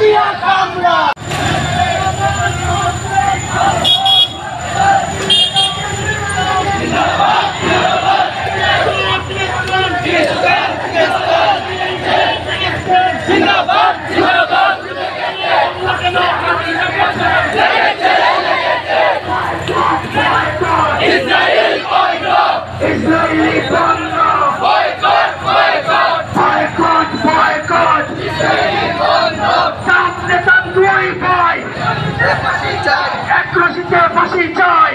দিয়া কামরা Israeli Bangla! Boycott! Boycott! Boycott! Boycott! Israeli Bangla! Samne Tanduai Boy! Ekrosite Fashi Chai!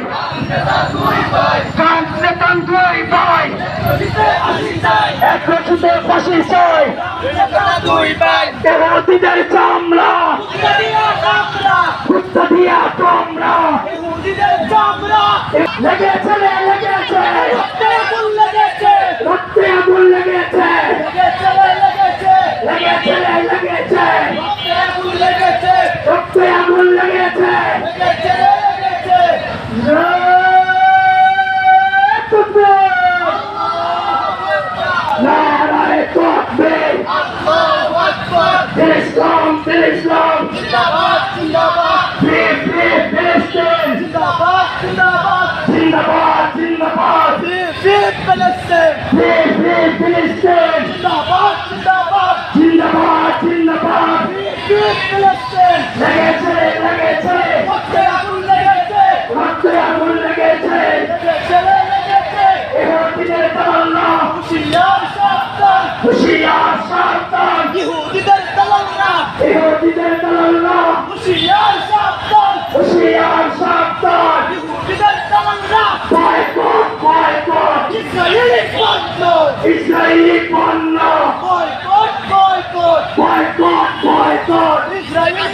Samne Tanduai Boy! Ekrosite Fashi Chai! Yehuditer Chamla! Kuttadiya Kamra! Yehuditer Chamla! Legece! Legece! রক্তে আগুন লেগেছে রক্তে আগুন লেগেছে নারায়ে তাকবীর ইসলাম ইসলাম জিন্দাবাদ জিন্দাবাদ ফিলিস্তিন জিন্দাবাদ জিন্দাবাদ জিন্দাবাদ জিন্দাবাদ Palestine! Free Palestine! Zindabad! Zindabad! Zindabad! Zindabad! Free Palestine! Legece! Legece! Rokte agun legece! Rokte agun legece! Legece! Legece! Yehuditer dalalna! Hushiyar Shaftan! Hushiyar Shaftan! Yehuditer dalalna! Yehuditer dalalna! Hushiyar Shaftan! Hushiyar Shaftan! Yehuditer dalalna! Boycott! Boycott! Israeli Bangla! Israeli Bangla! Boycott! Boycott! Boycott! Boycott! Israeli